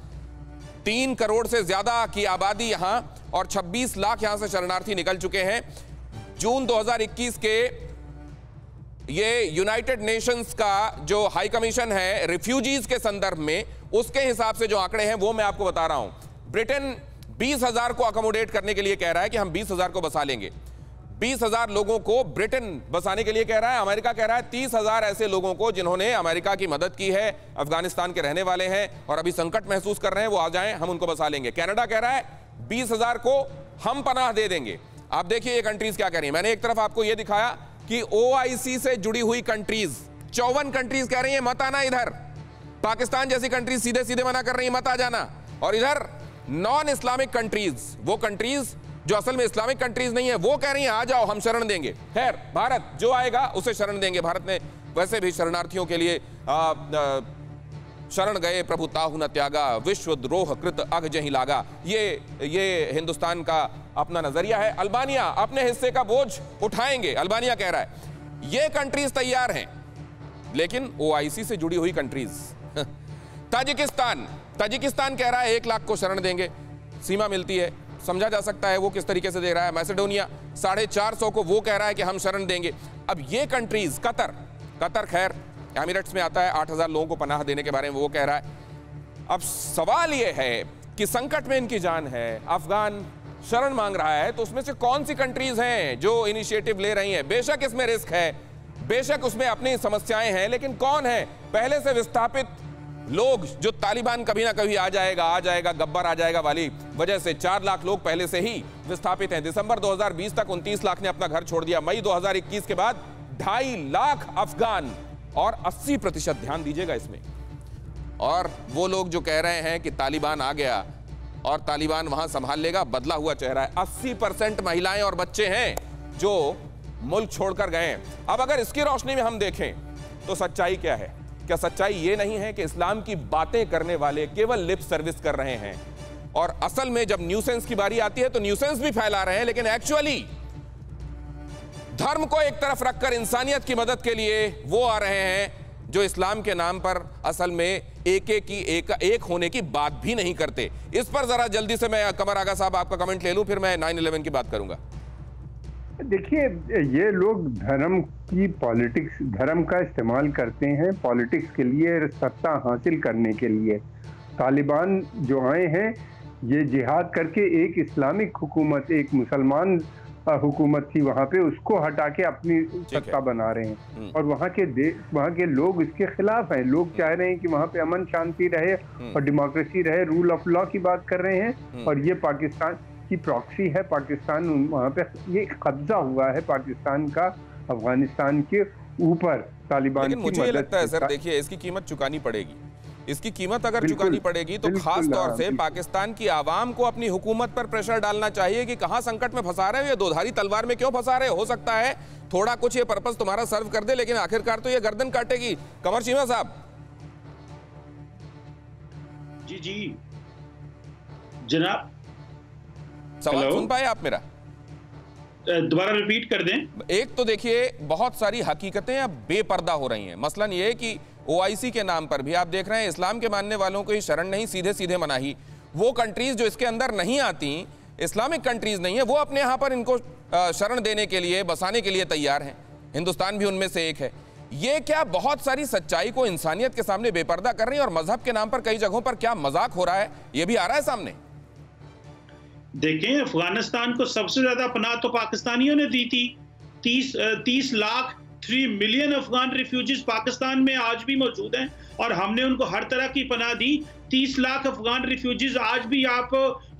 3 करोड़ से ज्यादा की आबादी यहां, और 26 लाख यहां से शरणार्थी निकल चुके हैं। जून 2021 के ये यूनाइटेड नेशंस का जो हाई कमीशन है रिफ्यूजीज के संदर्भ में, उसके हिसाब से जो आंकड़े हैं वो मैं आपको बता रहा हूं। ब्रिटेन 20,000 को अकोमोडेट करने के लिए कह रहा है कि हम 20,000 को बसा लेंगे। 20,000 लोगों को ब्रिटेन बसाने के लिए कह रहा है। अमेरिका कह रहा है 30,000 ऐसे लोगों को जिन्होंने अमेरिका की मदद की है, अफगानिस्तान के रहने वाले हैं और अभी संकट महसूस कर रहे हैं, वो आ जाएं, हम उनको बसा लेंगे। कनाडा कह रहा है 20,000 को हम पनाह दे देंगे। आप देखिए ये कंट्रीज क्या कह रही हैं। मैंने एक तरफ आपको ये दिखाया कि OIC से जुड़ी हुई कंट्रीज 54 कंट्रीज कह रही हैं मत आना इधर। पाकिस्तान जैसी कंट्रीज सीधे सीधे मना कर रही है मत आ जाना। और इधर नॉन इस्लामिक कंट्रीज, वो कंट्रीज जो असल में इस्लामिक कंट्रीज नहीं है, वो कह रही हैं आ जाओ हम शरण देंगे। खैर भारत जो आएगा उसे शरण देंगे। भारत ने वैसे भी शरणार्थियों के लिए शरण गए प्रभु ताहु न त्यागा, विश्व द्रोह कृत अघ जहि लागा, ये हिंदुस्तान का अपना नजरिया है। अल्बानिया अपने हिस्से का बोझ उठाएंगे, अल्बानिया कह रहा है। ये कंट्रीज तैयार हैं, लेकिन OIC से जुड़ी हुई कंट्रीज ताजिकिस्तान कह रहा है 1 लाख को शरण देंगे, सीमा मिलती है, समझा जा सकता है वो किस तरीके से दे रहा है। मैसेडोनिया 450 को वो कह रहा है कि हम शरण देंगे। अब ये कंट्रीज, कतर खैर एमिरेट्स में आता है, 8,000 लोगों को पनाह देने के बारे में वो कह रहा है। अब सवाल ये है कि संकट में इनकी जान है, अफगान शरण मांग रहा है, तो उसमें से कौन सी कंट्रीज हैं जो इनिशिएटिव ले रही हैं? बेशक इसमें रिस्क है, बेशक उसमें अपनी समस्याएं हैं, लेकिन कौन है पहले से विस्थापित लोग जो तालिबान कभी ना कभी आ जाएगा गब्बर आ जाएगा वाली वजह से 4 लाख लोग पहले से ही विस्थापित हैं। दिसंबर 2020 तक 29 लाख ने अपना घर छोड़ दिया। मई 2021 के बाद 2.5 लाख अफगान, और 80% ध्यान दीजिएगा इसमें। और वो लोग जो कह रहे हैं कि तालिबान आ गया और तालिबान वहां संभाल लेगा, बदला हुआ चेहरा है। 80% महिलाएं और बच्चे हैं जो मुल्क छोड़कर गए हैं। अब अगर इसकी रोशनी में हम देखें तो सच्चाई क्या है? क्या सच्चाई ये नहीं है कि इस्लाम की बातें करने वाले केवल लिप सर्विस कर रहे हैं, और असल में जब न्यूसेंस की बारी आती है तो न्यूसेंस भी फैला रहे हैं, लेकिन एक्चुअली धर्म को एक तरफ रखकर इंसानियत की मदद के लिए वो आ रहे हैं जो इस्लाम के नाम पर असल में एक होने की बात भी नहीं करते। इस पर जरा जल्दी से मैं कमर आगा साहब आपका कमेंट ले लूं, फिर मैं 9/11 की बात करूंगा। देखिए, ये लोग धर्म की पॉलिटिक्स, धर्म का इस्तेमाल करते हैं पॉलिटिक्स के लिए, सत्ता हासिल करने के लिए। तालिबान जो आए हैं ये जिहाद करके एक इस्लामिक हुकूमत, एक मुसलमान हुकूमत थी वहाँ पे, उसको हटा के अपनी सत्ता बना रहे हैं। और वहाँ के लोग इसके खिलाफ हैं। लोग चाह रहे हैं कि वहाँ पे अमन शांति रहे और डेमोक्रेसी रहे, रूल ऑफ लॉ की बात कर रहे हैं। और ये पाकिस्तान की प्रॉक्सी है, पाकिस्तान वहाँ पे ये कब्जा हुआ है पाकिस्तान का अफगानिस्तान के ऊपर तालिबान की मुझे लगता है सर, देखिए इसकी कीमत चुकानी पड़ेगी। इसकी कीमत अगर चुकानी पड़ेगी तो खास तौर से पाकिस्तान की आवाम को अपनी हुकूमत पर प्रेशर डालना चाहिए कि कहां संकट में फंसा रहे हो, ये दोधारी तलवार में क्यों फंसा रहे हो सकता है थोड़ा कुछ ये पर्पस तुम्हारा सर्व कर दे, लेकिन आखिरकार तो ये गर्दन काटेगी। कमर चीमा साहब। जी जनाब, सवाल सुन पाए आप मेरा? दोबारा रिपीट कर दें। एक तो देखिए बहुत सारी हकीकतें अब बेपर्दा हो रही हैं। मसलन ये है कि ओआईसी के नाम पर भी आप देख रहे हैं इस्लाम के मानने वालों को ही शरण नहीं, सीधे सीधे मनाही। वो कंट्रीज जो इसके अंदर नहीं आती, इस्लामिक कंट्रीज नहीं है, वो अपने यहाँ पर इनको शरण देने के लिए, बसाने के लिए तैयार हैं। हिंदुस्तान भी उनमें से एक है। ये क्या बहुत सारी सच्चाई को इंसानियत के सामने बेपर्दा कर रही है, और मजहब के नाम पर कई जगहों पर क्या मजाक हो रहा है ये भी आ रहा है सामने। देखें, अफगानिस्तान को सबसे ज्यादा पनाह तो पाकिस्तानियों ने दी थी। 30 लाख 3 मिलियन अफगान रिफ्यूजीज पाकिस्तान में आज भी मौजूद हैं और हमने उनको हर तरह की पनाह दी। 30 लाख अफगान रिफ्यूजीज आज भी आप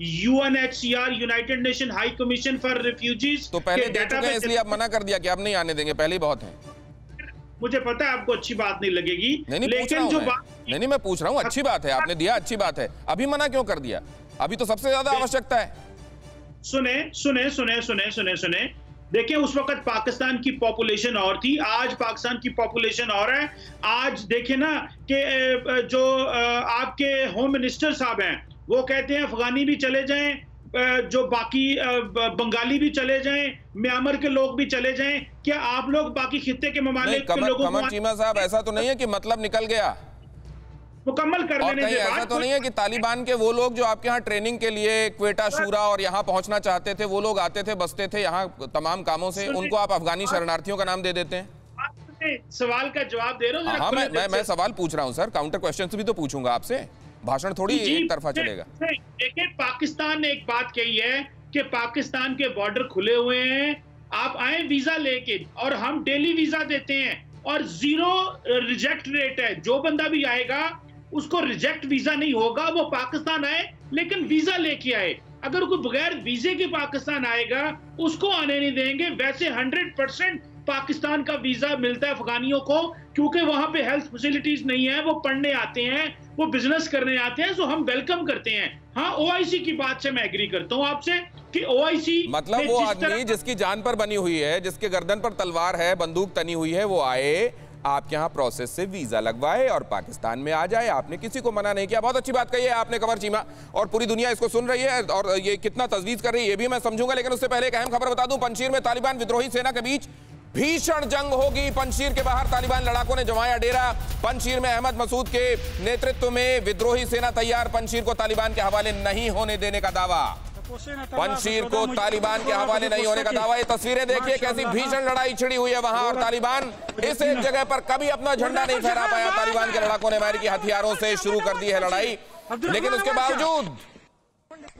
UNHCR, United nation high commission for refugees तो पहले दे चुके हैं, इसलिए आप मना कर दिया कि आप नहीं आने देंगे, पहले ही बहुत हैं। मुझे पता है आपको अच्छी बात नहीं लगेगी, लेकिन जो बात नहीं मैं पूछ रहा हूँ, अच्छी बात है आपने दिया, अच्छी बात है, अभी मना क्यों कर दिया? अभी तो सबसे ज्यादा आवश्यकता है। सुने देखिए, उस वक्त पाकिस्तान की पॉपुलेशन और थी, आज पाकिस्तान की पॉपुलेशन और है। आज देखें ना कि जो आपके होम मिनिस्टर साहब हैं वो कहते हैं अफगानी भी चले जाएं, जो बाकी बंगाली भी चले जाएं, म्यांमार के लोग भी चले जाएं। क्या आप लोग बाकी खित्ते के ममालिक के लोगों को, कमर चीमा साहब, ऐसा तो नहीं है कि मतलब निकल गया, मुकम्मल कर लेने के बाद ऐसा तो नहीं है कि तालिबान के वो लोग जो आपके यहाँ ट्रेनिंग के लिए क्वेटा, शूरा और यहाँ पहुंचना चाहते थे, वो लोग आते थे, बसते थे यहाँ तमाम कामों से, उनको आप अफगानी शरणार्थियों का नाम दे देते हैं? सवाल का जवाब दे रहा हूँ। हाँ, मैं सवाल पूछ रहा हूँ सर, काउंटर क्वेश्चन भी तो पूछूंगा आपसे, भाषण थोड़ी एक तरफा चलेगा। देखिए, पाकिस्तान ने एक बात कही है कि पाकिस्तान के बॉर्डर खुले हुए हैं, आप आए वीजा लेके, और हम डेली वीजा देते हैं और 0 रिजेक्ट रेट है। जो बंदा भी आएगा उसको रिजेक्ट वीजा नहीं होगा, वो पाकिस्तान आए लेकिन वीजा लेके आए। अगर कोई बगैर वीजे के पाकिस्तान आएगा उसको आने नहीं देंगे। वैसे 100% पाकिस्तान का वीजा मिलता है अफगानियों को, क्योंकि वहां पे हेल्थ फैसिलिटीज नहीं है, वो पढ़ने आते हैं, वो बिजनेस करने आते हैं, सो हम वेलकम करते हैं। हाँ, ओआईसी की बात से मैं एग्री करता हूँ आपसे कि ओआईसी मतलब वो आदमी जिसकी जान पर बनी हुई है, जिसके गर्दन पर तलवार है, बंदूक तनी हुई है, वो आए, आपके यहाँ प्रोसेस से वीजा लगवाए और पाकिस्तान में आ जाए। आपने किसी को मना नहीं किया। बहुत अच्छी बात कही है आपने कमर चीमा, और पूरी दुनिया इसको सुन रही है और ये कितना तजवीज कर रही है ये भी मैं समझूंगा। लेकिन उससे पहले एक अहम खबर बता दूं, पंजशीर में तालिबान विद्रोही सेना के बीच भीषण जंग होगी। पंजशीर के बाहर तालिबान लड़ाकों ने जमाया डेरा। पंजशीर में अहमद मसूद के नेतृत्व में विद्रोही सेना तैयार। पंजशीर को तालिबान के हवाले नहीं होने देने का दावा। पंजशीर को तालिबान के हवाले नहीं होने का दावा। ये तस्वीरें देखिए, कैसी भीषण लड़ाई छिड़ी हुई है वहां, और तालिबान इस एक जगह पर कभी अपना झंडा नहीं फहरा पाया। तालिबान के लड़ाकों ने अमेरिकी हथियारों से शुरू कर दी है लड़ाई, लेकिन उसके बावजूद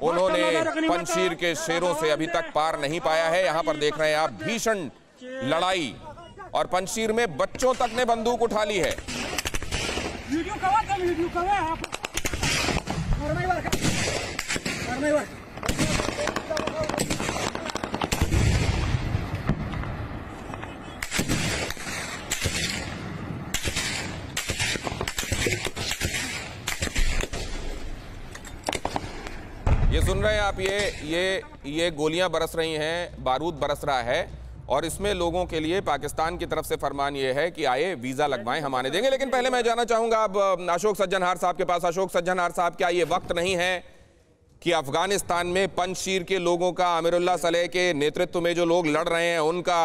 उन्होंने पंजशीर के शेरों से अभी तक पार नहीं पाया है। यहां पर देख रहे हैं आप भीषण लड़ाई, और पंजशीर में बच्चों तक ने बंदूक उठा ली है। ये सुन रहे हैं आप, ये गोलियां बरस रही हैं, बारूद बरस रहा है, और इसमें लोगों के लिए पाकिस्तान की तरफ से फरमान ये है कि आए वीजा लगवाएं, हम आने देंगे। लेकिन पहले मैं जाना चाहूंगा अब अशोक सज्जनहार साहब के पास। अशोक सज्जनहार साहब, क्या ये वक्त नहीं है कि अफगानिस्तान में पंजशीर के लोगों का, अमीरुल्लाह सलेह के नेतृत्व में जो लोग लड़ रहे हैं उनका,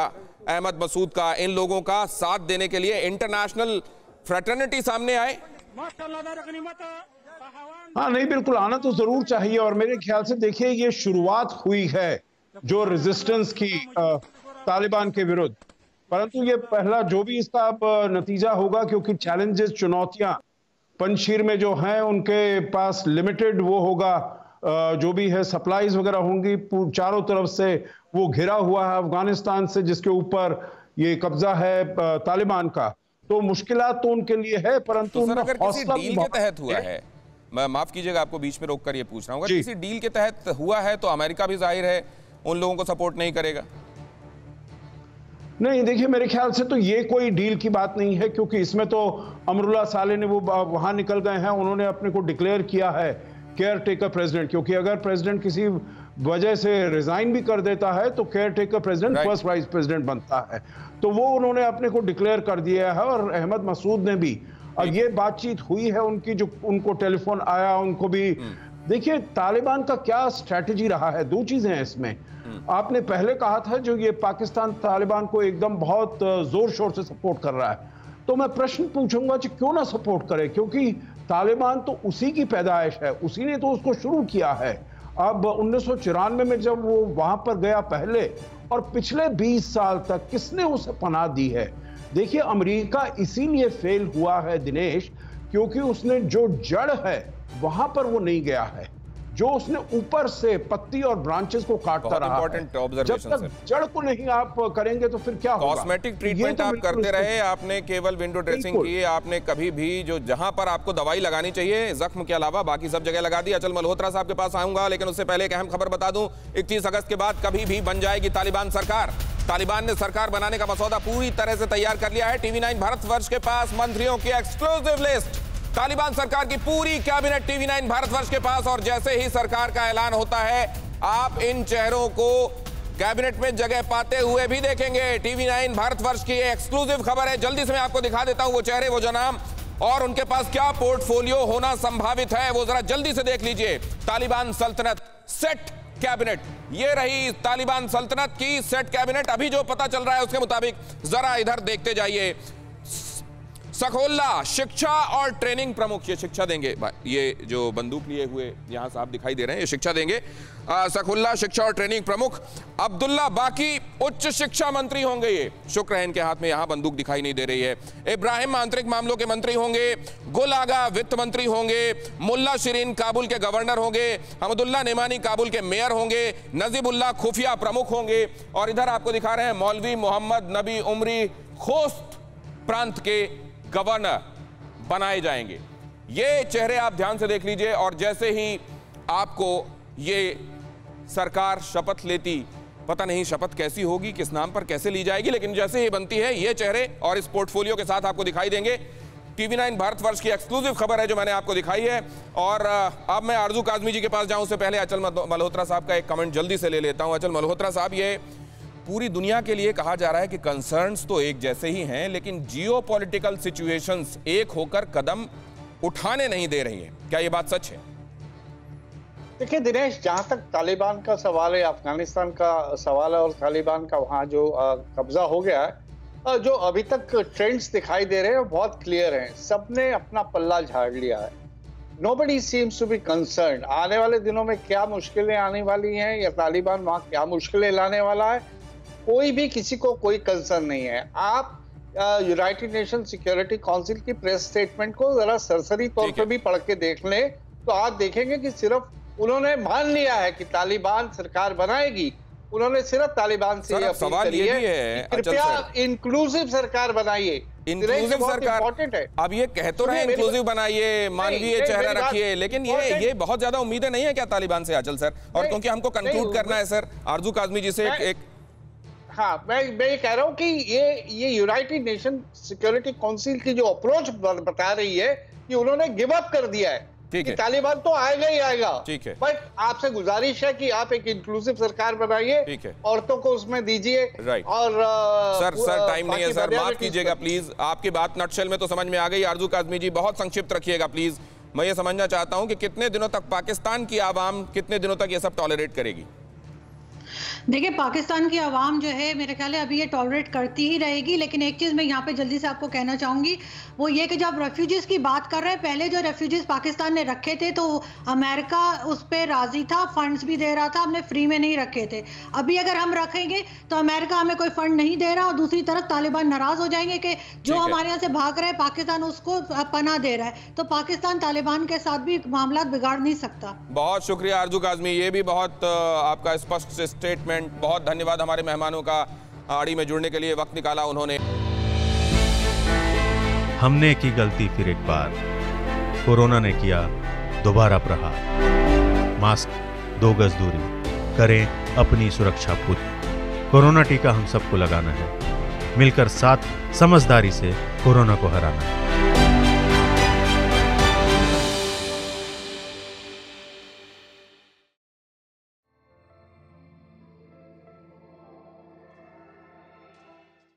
अहमद मसूद का, इन लोगों का साथ देने के लिए इंटरनेशनल फ्रेटर्निटी सामने आए? हाँ, नहीं, बिल्कुल आना तो जरूर चाहिए। और मेरे ख्याल से देखिए, ये शुरुआत हुई है जो रेजिस्टेंस की तालिबान के विरुद्ध, परंतु ये पहला जो भी इसका अब नतीजा होगा, क्योंकि चैलेंजेस, चुनौतियां पंजशीर में जो हैं उनके पास लिमिटेड वो होगा, जो भी है सप्लाईज वगैरह होंगी, चारों तरफ से वो घिरा हुआ है अफगानिस्तान से, जिसके ऊपर ये कब्जा है तालिबान का, तो मुश्किलात तो उनके लिए है। परंतु तो अगर किसी डील के तहत हुआ है, मैं माफ कीजिएगा आपको बीच में रोककर ये पूछ रहा हूँ, किसी डील के तहत हुआ है तो अमेरिका भी जाहिर है उन लोगों को सपोर्ट नहीं करेगा? नहीं, देखिए, मेरे ख्याल से तो ये कोई डील की बात नहीं है, क्योंकि इसमें तो अमरुल्लाह साले ने वो वहां निकल गए हैं, उन्होंने अपने को डिक्लेयर किया है केयर टेकर प्रेसिडेंट, क्योंकि अगर प्रेसिडेंट किसी वजह से रिजाइन भी कर देता है तो care taker president first vice president बनता है, तो वो उन्होंने अपने को डिक्लेयर कर दिया है। और अहमद मसूद ने भी, और ये बातचीत हुई है उनकी, जो उनको टेलीफोन आया, उनको भी देखिए तालिबान का क्या स्ट्रैटेजी रहा है, दो चीजें हैं इसमें। आपने पहले कहा था जो ये पाकिस्तान तालिबान को एकदम बहुत जोर शोर से सपोर्ट कर रहा है, तो मैं प्रश्न पूछूंगा कि क्यों ना सपोर्ट करे, क्योंकि तालिबान तो उसी की पैदाइश है, उसी ने तो उसको शुरू किया है। अब 1994 में जब वो वहां पर गया पहले, और पिछले 20 साल तक किसने उसे पनाह दी है? देखिए अमेरिका इसीलिए फेल हुआ है दिनेश, क्योंकि उसने जो जड़ है वहां पर वो नहीं गया है, जो उसने ऊपर से पत्ती और ब्रांचेस को काटता रहा है। जब तक जड़ को नहीं आप करेंगे तो फिर क्या होगा? कॉस्मेटिक ट्रीटमेंट आप करते रहे, आपने केवल विंडो ड्रेसिंग की है, आपने कभी भी जो जहां पर आपको दवाई लगानी चाहिए जख्म के अलावा बाकी सब जगह लगा दी। अचल मल्होत्रा साहब के पास आऊंगा, लेकिन उससे पहले एक अहम खबर बता दूं, 31 अगस्त के बाद कभी भी बन जाएगी तालिबान सरकार। तालिबान ने सरकार बनाने का मसौदा पूरी तरह से तैयार कर लिया है। TV9 भारतवर्ष के पास मंत्रियों की एक्सक्लूसिव लिस्ट, तालिबान सरकार की पूरी कैबिनेट TV9 भारतवर्ष के पास, और जैसे ही सरकार का ऐलान होता है आप इन चेहरों को कैबिनेट में जगह पाते हुए भी देखेंगे। TV9 भारतवर्ष की एक्सक्लूसिव खबर है, जल्दी से मैं आपको दिखा देता हूं वो चेहरे, वो जनाब, और उनके पास क्या पोर्टफोलियो होना संभावित है वो जरा जल्दी से देख लीजिए। तालिबान सल्तनत सेट कैबिनेट, ये रही तालिबान सल्तनत की सेट कैबिनेट। अभी जो पता चल रहा है उसके मुताबिक जरा इधर देखते जाइए। सखोल्ला शिक्षा और ट्रेनिंग प्रमुख, ये शिक्षा देंगे, ये जो बंदूक लिए हुए यहां साहब दिखाई दे रहे हैं, ये शिक्षा देंगे। सखुल्ला शिक्षा और ट्रेनिंग प्रमुख। अब्दुल्ला बाकी उच्च शिक्षा मंत्री होंगे, ये शुक्र है इनके हाथ में, यहां बंदूक दिखाई नहीं दे रही है। इब्राहिम आंतरिक मामलों के मंत्री होंगे, गुल आगा वित्त मंत्री होंगे, मुल्ला शिरीन काबुल के गवर्नर होंगे, हमदुल्ला नेमानी काबुल के मेयर होंगे, नजीबुल्ला खुफिया प्रमुख होंगे, और इधर आपको दिखा रहे हैं मौलवी मोहम्मद नबी उमरी खोस्त प्रांत के गवर्नर बनाए जाएंगे। ये चेहरे आप ध्यान से देख लीजिए, और जैसे ही आपको ये सरकार शपथ लेती, पता नहीं शपथ कैसी होगी, किस नाम पर कैसे ली जाएगी, लेकिन जैसे ही बनती है ये चेहरे और इस पोर्टफोलियो के साथ आपको दिखाई देंगे। TV9 भारतवर्ष की एक्सक्लूसिव खबर है जो मैंने आपको दिखाई है। और अब मैं आरजू काजमी जी के पास जाऊं उससे पहले अचल मल्होत्रा साहब का एक कमेंट जल्दी से ले लेता हूं। अचल मल्होत्रा साहब, ये पूरी दुनिया के लिए कहा जा रहा है कि कंसर्न्स तो एक जैसे ही हैं, लेकिन जियोपॉलिटिकल सिचुएशंस एक होकर कदम उठाने नहीं दे रही हैं, क्या ये बात सच है? देखिए दिनेश, जहां तक तालिबान का सवाल है, अफगानिस्तान का सवाल है, और तालिबान का वहां जो कब्जा हो गया है, जो अभी तक ट्रेंड्स दिखाई दे रहे हैं बहुत क्लियर हैं। सबने अपना पल्ला झाड़ लिया है। Nobody seems to be concerned। आने वाले दिनों में क्या मुश्किलें आने वाली हैं या तालिबान वहां क्या मुश्किलें लाने वाला है, कोई भी किसी को कोई कंसर्न नहीं है। आप यूनाइटेड नेशन सिक्योरिटी काउंसिल की प्रेस स्टेटमेंट को जरा सरसरी तौर पर भी पढ़ के देख लें तो आप देखेंगे कि सिर्फ उन्होंने मान लिया है कि तालिबान सरकार बनाएगी। उन्होंने सिर्फ तालिबान से ये अपील करी है, कृपया इंक्लूसिव सरकार बनाइए। इंक्लूसिव सरकार, अब ये कह तो रहे इंक्लूसिव बनाइए, मानवीय चेहरा रखिए, लेकिन ये बहुत ज्यादा उम्मीदें नहीं है क्या तालिबान से अचल सर? और क्योंकि हमको कंक्लूड करना है सर, आरजू काजमी जी से एक हाँ, मैं ये कह रहा हूँ कि ये यूनाइटेड नेशन सिक्योरिटी काउंसिल की जो अप्रोच बता रही है कि उन्होंने गिव अप कर दिया है कि तालिबान तो आएगा ही आएगा। ठीक है, बट आपसे गुजारिश है कि आप एक इंक्लूसिव सरकार बनाइए, औरतों को उसमें दीजिए। राइट। और सर टाइम नहीं है सर, माफ कीजिएगा प्लीज। आपकी बात नटशेल में तो समझ में आ गई। आरजू काजमी जी बहुत संक्षिप्त रखिएगा प्लीज। मैं ये समझना चाहता हूं कि कितने दिनों तक पाकिस्तान की आवाम कितने दिनों तक ये सब टॉलरेट करेगी? देखिए, पाकिस्तान की आवाम जो है मेरे ख्याल है अभी ये टॉलरेट करती ही रहेगी, लेकिन एक चीज़ मैं यहाँ पे जल्दी से आपको कहना चाहूँगी, वो ये कि जब रेफ्यूजीज़ की बात कर रहे हैं, पहले जो रेफ्यूजीज़ पाकिस्तान ने रखे थे तो अमेरिका उस पर राजी था, फंड्स भी दे रहा था, हमने फ्री में नहीं रखे थे। अभी अगर हम रखेंगे तो अमेरिका हमें कोई फंड नहीं दे रहा, और दूसरी तरफ तालिबान नाराज हो जाएंगे कि जो हमारे यहाँ से भाग रहे हैं पाकिस्तान उसको पनाह दे रहा है, तो पाकिस्तान तालिबान के साथ भी मामला बिगाड़ नहीं सकता। बहुत शुक्रिया आरजू काजमी, ये भी बहुत आपका स्पष्ट स्टेटमेंट। बहुत धन्यवाद हमारे मेहमानों का आड़ी में जुड़ने के लिए, वक्त निकाला उन्होंने। हमने की गलती फिर एक बार, कोरोना ने किया दोबारा प्रहार। मास्क, 2 गज दूरी, करें अपनी सुरक्षा पूरी। कोरोना टीका हम सबको लगाना है, मिलकर साथ समझदारी से कोरोना को हराना है।